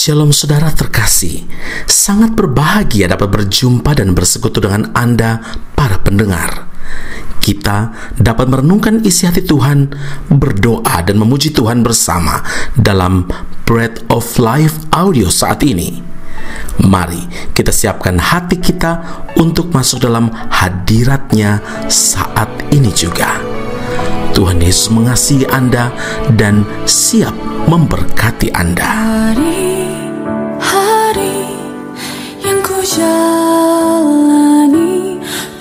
Shalom saudara terkasih, sangat berbahagia dapat berjumpa dan bersekutu dengan Anda para pendengar. Kita dapat merenungkan isi hati Tuhan, berdoa dan memuji Tuhan bersama dalam Bread of Life audio saat ini. Mari kita siapkan hati kita untuk masuk dalam hadirat-Nya saat ini juga. Tuhan Yesus mengasihi Anda dan siap memberkati Anda. Hari-hari yang ku jalani,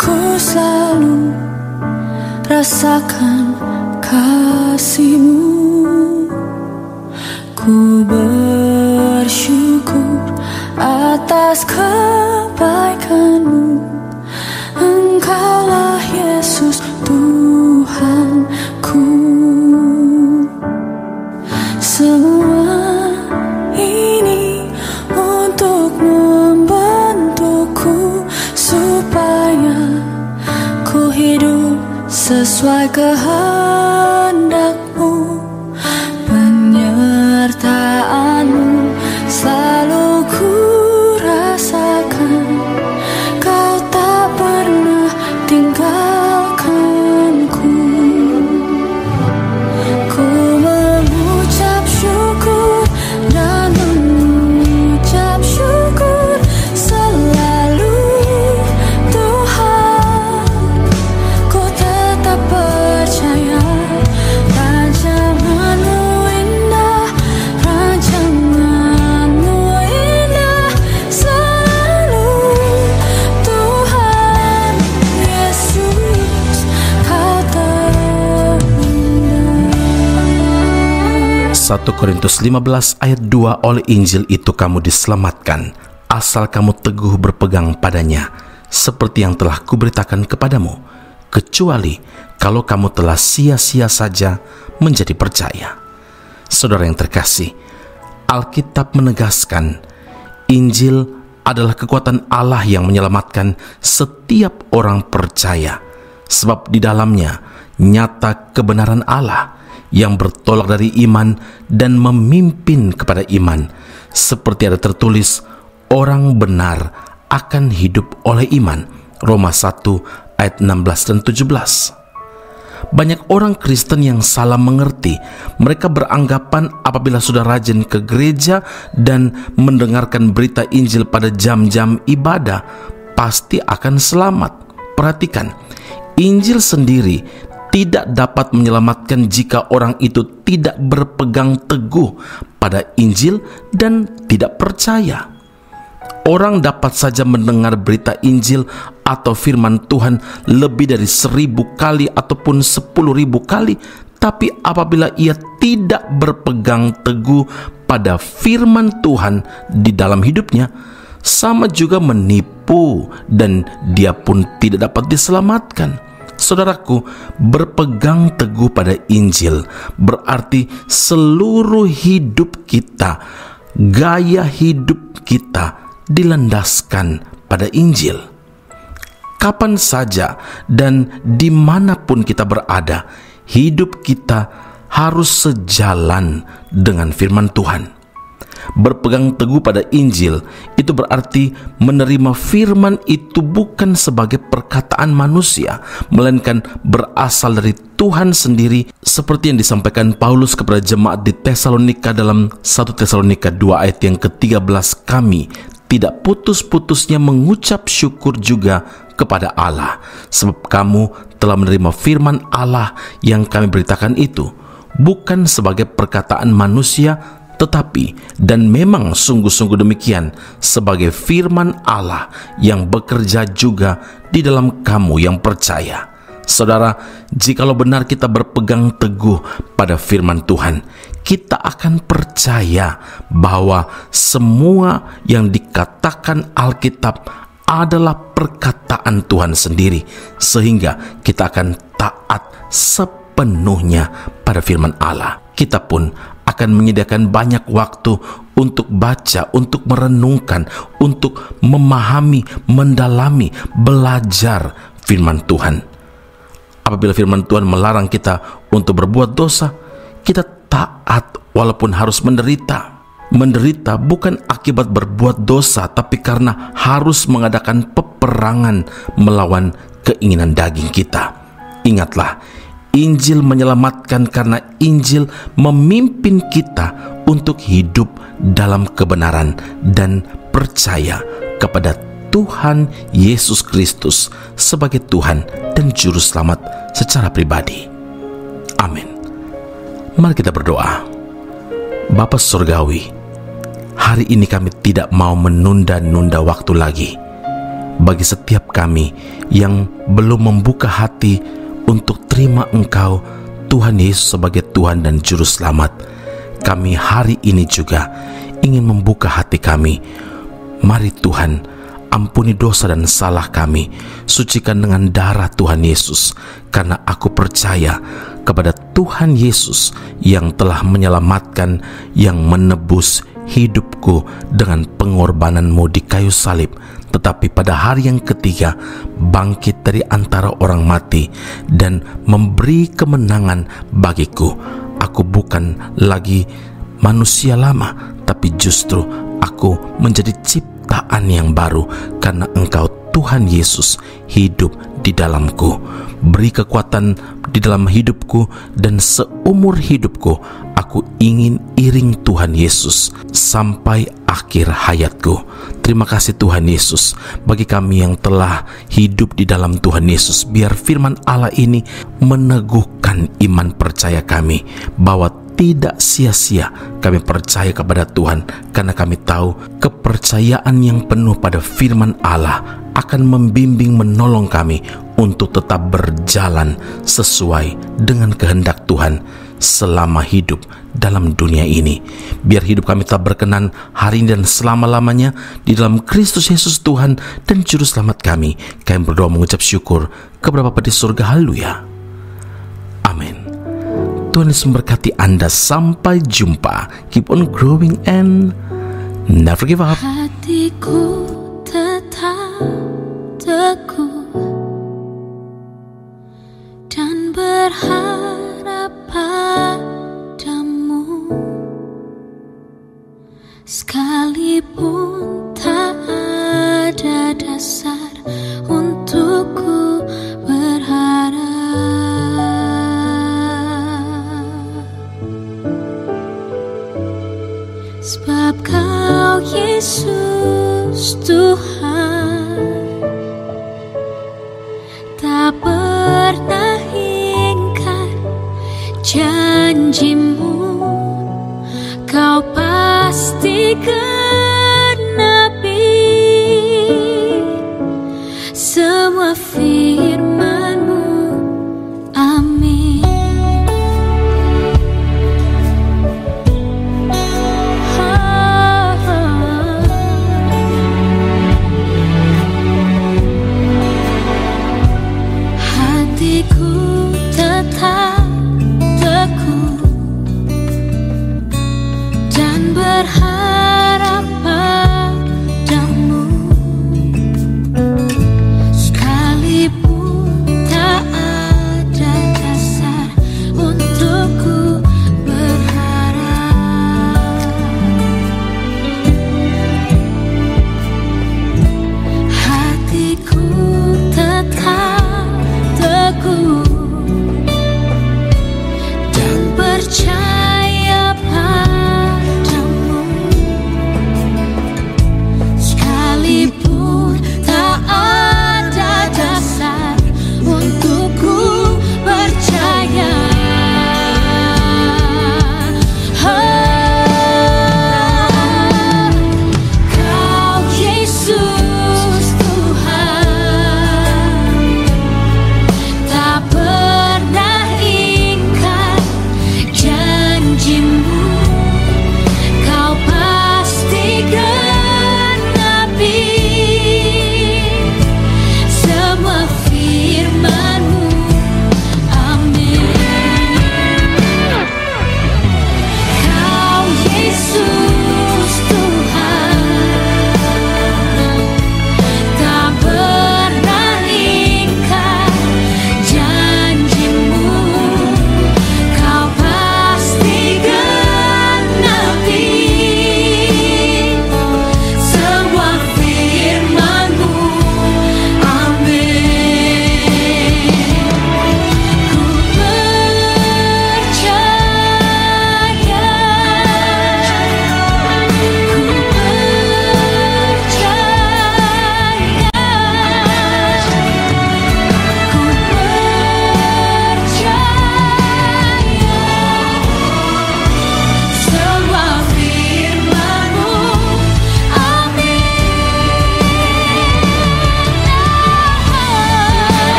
ku selalu rasakan kasih-Mu. Ku bersyukur atas kebaikan-Mu. Engkaulah Yesus Tuhanku. Semua ini untuk membentukku supaya ku hidup sesuai kehendak-Mu. Penyertaan-Mu selalu ku rasakan. Kau tak pernah tinggalkanku. Ku mengucap syukur dan mengucap syukur selalu, Tuhan. Ku tetap percaya rancangan-Mu indah, rancangan-Mu indah selalu, Tuhan Yesus, Kau terindah. 1 Korintus 15 ayat 2, oleh Injil itu kamu diselamatkan, asal kamu teguh berpegang padanya, seperti yang telah kuberitakan kepadamu, kecuali kalau kamu telah sia-sia saja menjadi percaya. Saudara yang terkasih, Alkitab menegaskan Injil adalah kekuatan Allah yang menyelamatkan setiap orang percaya, sebab di dalamnya nyata kebenaran Allah yang bertolak dari iman dan memimpin kepada iman, seperti ada tertulis, orang benar akan hidup oleh iman. Roma 1 ayat 16 dan 17. Banyak orang Kristen yang salah mengerti. Mereka beranggapan apabila sudah rajin ke gereja dan mendengarkan berita Injil pada jam-jam ibadah, pasti akan selamat. Perhatikan, Injil sendiri tidak dapat menyelamatkan jika orang itu tidak berpegang teguh pada Injil dan tidak percaya. Orang dapat saja mendengar berita Injil atau firman Tuhan lebih dari 1000 kali ataupun 10.000 kali, tapi apabila ia tidak berpegang teguh pada firman Tuhan di dalam hidupnya, sama juga menipu dan dia pun tidak dapat diselamatkan. Saudaraku, berpegang teguh pada Injil berarti seluruh hidup kita, gaya hidup kita dilandaskan pada Injil. Kapan saja dan dimanapun kita berada, hidup kita harus sejalan dengan firman Tuhan. Berpegang teguh pada Injil itu berarti menerima firman itu bukan sebagai perkataan manusia, melainkan berasal dari Tuhan sendiri, seperti yang disampaikan Paulus kepada jemaat di Tesalonika dalam 1 Tesalonika 2 ayat yang ke-13, kami tidak putus-putusnya mengucap syukur juga kepada Allah, sebab kamu telah menerima firman Allah yang kami beritakan itu, bukan sebagai perkataan manusia, tetapi dan memang sungguh-sungguh demikian sebagai firman Allah yang bekerja juga di dalam kamu yang percaya. Saudara, jikalau benar kita berpegang teguh pada firman Tuhan, kita akan percaya bahwa semua yang dikatakan Alkitab adalah perkataan Tuhan sendiri, sehingga kita akan taat sepenuhnya pada firman Allah. Kita pun akan menyediakan banyak waktu untuk baca, untuk merenungkan, untuk memahami, mendalami, belajar firman Tuhan. Apabila firman Tuhan melarang kita untuk berbuat dosa, kita taat walaupun harus menderita. menderita bukan akibat berbuat dosa, tapi karena harus mengadakan peperangan melawan keinginan daging kita. Ingatlah, Injil menyelamatkan karena Injil memimpin kita untuk hidup dalam kebenaran dan percaya kepada Tuhan Yesus Kristus sebagai Tuhan dan Juru Selamat secara pribadi. Amin. Mari kita berdoa. Bapa Surgawi, hari ini kami tidak mau menunda-nunda waktu lagi. Bagi setiap kami yang belum membuka hati untuk terima Engkau, Tuhan Yesus sebagai Tuhan dan Juru Selamat, kami hari ini juga ingin membuka hati kami. Mari Tuhan, ampuni dosa dan salah kami, sucikan dengan darah Tuhan Yesus, karena aku percaya kepada Tuhan Yesus yang telah menyelamatkan, yang menebus hidupku dengan pengorbanan-Mu di kayu salib, tetapi pada hari yang ketiga bangkit dari antara orang mati dan memberi kemenangan bagiku. Aku bukan lagi manusia lama, tapi justru aku menjadi ciptaan yang baru karena Engkau Tuhan Yesus hidup di dalamku. Beri kekuatan di dalam hidupku, dan seumur hidupku aku ingin iring Tuhan Yesus sampai akhir hayatku. Terima kasih Tuhan Yesus bagi kami yang telah hidup di dalam Tuhan Yesus. Biar firman Allah ini meneguhkan iman percaya kami bahwa tidak sia-sia kami percaya kepada Tuhan, karena kami tahu kepercayaan yang penuh pada firman Allah akan membimbing menolong kami untuk tetap berjalan sesuai dengan kehendak Tuhan selama hidup dalam dunia ini. Biar hidup kami tetap berkenan hari ini dan selama-lamanya di dalam Kristus Yesus Tuhan dan Juru Selamat kami. Kami berdoa mengucap syukur kepada Bapa di surga. Haleluya. Amin. Tuhan Yesus memberkati Anda. Sampai jumpa. Keep on growing and never give up. Hatiku tetap teguh dan berharap padamu, sekalipun tak ada dasar untukku berharap. Sebab Kau Yesus Tuhan tak pernah ingkar janji-Mu, Kau pasti genapi semua firman-Mu. Amin. Hatiku tetap teguh dan berharap padamu, sekalipun tak ada dasar untukku berharap. Hatiku tetap teguh dan percaya padamu,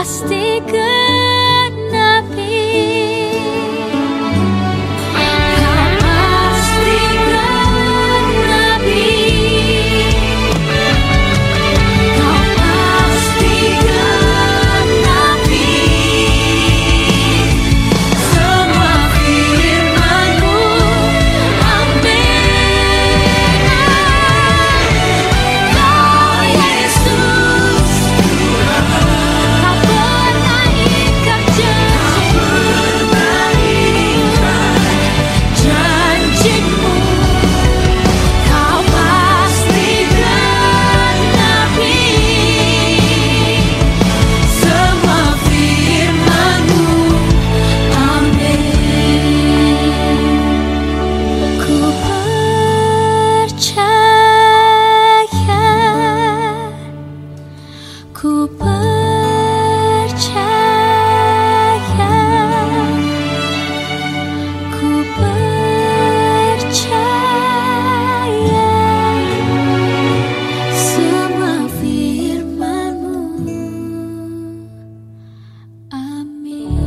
pasti genapi. Kau pasti genapi. Kau pasti genapi. Semua firman-Mu, amin. Kau Yesus, Kau pernah ikat janji-Mu, Kau pasti genapi. Semua firman-Mu, amin. Ku percaya, ku percaya, ku percaya semua firman-Mu, amin.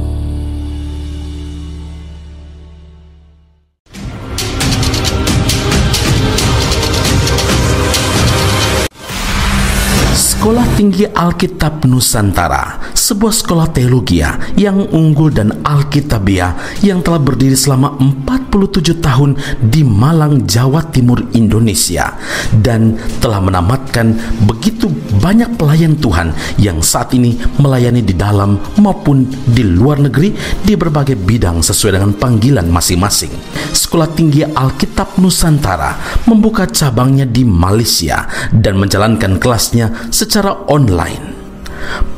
Sekolah Tinggi Alkitab Nusantara, sebuah sekolah teologi yang unggul dan alkitabiah yang telah berdiri selama 47 tahun di Malang, Jawa Timur, Indonesia, dan telah menamatkan begitu banyak pelayan Tuhan yang saat ini melayani di dalam maupun di luar negeri di berbagai bidang sesuai dengan panggilan masing-masing. Sekolah Tinggi Alkitab Nusantara membuka cabangnya di Malaysia dan menjalankan kelasnya secara online.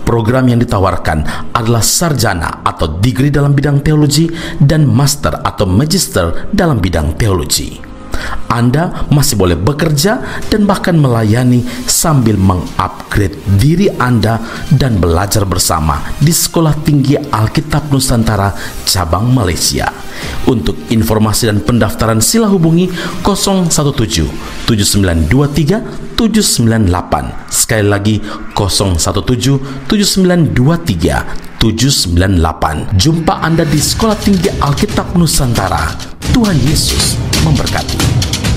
Program yang ditawarkan adalah sarjana atau degree dalam bidang teologi dan master atau magister dalam bidang teologi. Anda masih boleh bekerja dan bahkan melayani sambil mengupgrade diri Anda dan belajar bersama di Sekolah Tinggi Alkitab Nusantara cabang Malaysia. Untuk informasi dan pendaftaran sila hubungi 017 7923 798. Sekali lagi 017 7923 798. Jumpa Anda di Sekolah Tinggi Alkitab Nusantara. Tuhan Yesus memberkati.